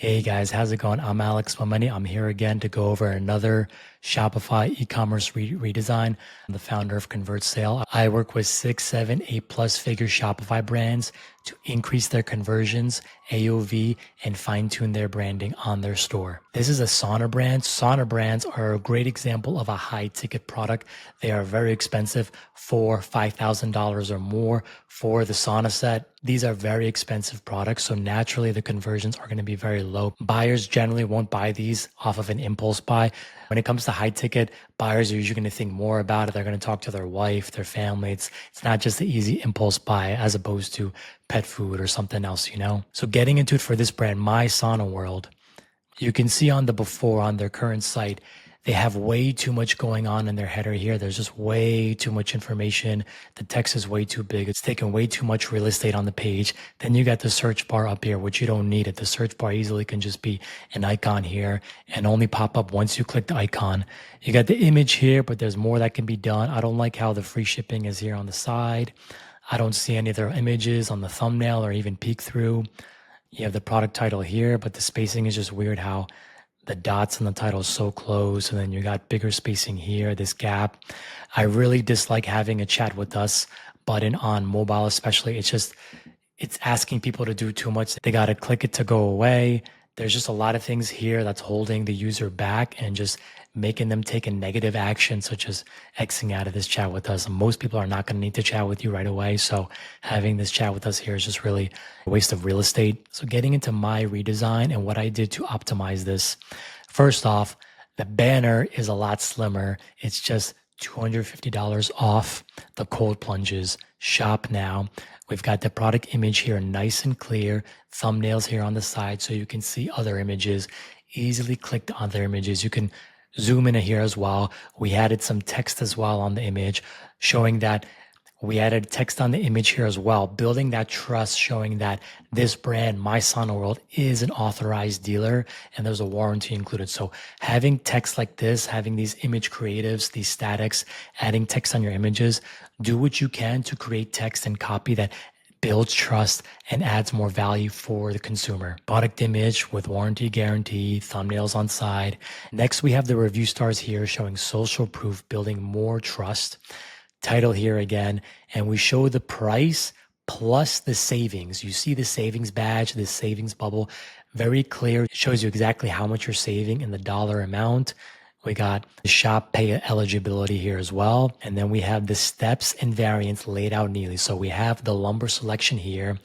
Hey guys, how's it going? I'm Alex-momeni. I'm here again to go over another Shopify e-commerce redesign. I'm the founder of ConvertSale. I work with 6, 7, 8+ figure Shopify brands to increase their conversions, AOV, and fine-tune their branding on their store. This is a Sauna brand. Sauna brands are a great example of a high-ticket product. They are very expensive, $5,000 or more for the sauna set. These are very expensive products, so naturally the conversions are going to be very low. Buyers generally won't buy these off of an impulse buy. When it comes to high ticket, buyers are usually going to think more about it. They're going to talk to their wife, their family. It's not just the easy impulse buy as opposed to pet food or something else. So getting into it for this brand, My Sauna World, you can see on the before on their current site, they have way too much going on in their header here. There's just way too much information. The text is way too big. It's taking way too much real estate on the page. Then you got the search bar up here, which you don't need it. The search bar easily can just be an icon here and only pop up once you click the icon. You got the image here, but there's more that can be done. I don't like how the free shipping is here on the side. I don't see any of their images on the thumbnail or even peek through. You have the product title here, but the spacing is just weird how the dots in the title is so close, and then you got bigger spacing here, this gap. I really dislike having a chat with us button on mobile, especially. It's asking people to do too much. They got to click it to go away. There's just a lot of things here that's holding the user back and just making them take a negative action, such as Xing out of this chat with us. Most people are not going to need to chat with you right away. So having this chat with us here is just really a waste of real estate. So getting into my redesign and what I did to optimize this. First off, the banner is a lot slimmer. It's just $250 off the cold plunges. Shop now. We've got the product image here nice and clear, thumbnails here on the side so you can see other images, easily click the other images. You can zoom in here as well. We added some text as well on the image, showing that we added text on the image here as well, building that trust, showing that this brand, My Sauna World, is an authorized dealer and there's a warranty included. So having text like this, having these image creatives, these statics, adding text on your images, do what you can to create text and copy that builds trust and adds more value for the consumer. Product image with warranty guarantee, thumbnails on side. Next, we have the review stars here showing social proof, building more trust. Title here again, and we show the price plus the savings. You see the savings badge, the savings bubble, very clear. It shows you exactly how much you're saving in the dollar amount. We got the shop pay eligibility here as well. And then we have the steps and variants laid out neatly. So we have the lumber selection here.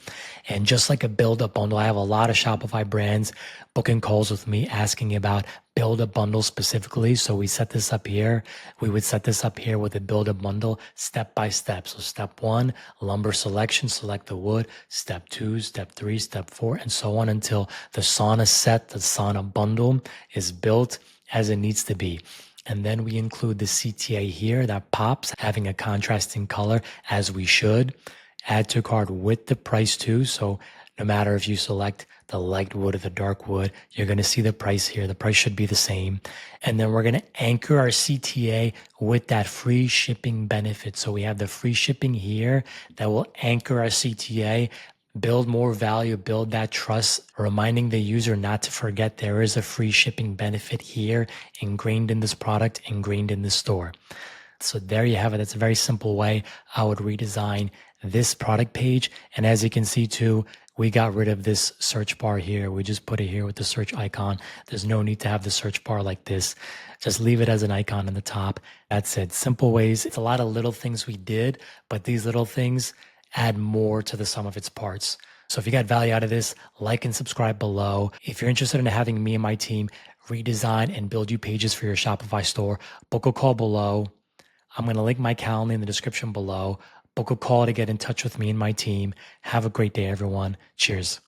And just like a build-up bundle, I have a lot of Shopify brands booking calls with me asking about build-up bundle specifically. So we set this up here. We would set this up here with a build-up bundle step by step. So step 1, lumber selection, select the wood. Step 2, step 3, step 4, and so on until the sauna set, the sauna bundle is built as it needs to be. And then we include the CTA here that pops, having a contrasting color as we should. Add to cart with the price too. So no matter if you select the light wood or the dark wood, you're going to see the price here. The price should be the same. And then we're going to anchor our CTA with that free shipping benefit. So we have the free shipping here that will anchor our CTA, build more value, build that trust, reminding the user not to forget there is a free shipping benefit here ingrained in this product, ingrained in the store. So there you have it. That's a very simple way I would redesign this product page. And as you can see too, we got rid of this search bar here. We just put it here with the search icon. There's no need to have the search bar like this. Just leave it as an icon in the top. That's it. Simple ways. It's a lot of little things we did, but these little things add more to the sum of its parts. So if you got value out of this, like and subscribe below. If you're interested in having me and my team redesign and build you pages for your Shopify store, book a call below. I'm going to link my calendar in the description below. Book a call to get in touch with me and my team. Have a great day, everyone. Cheers.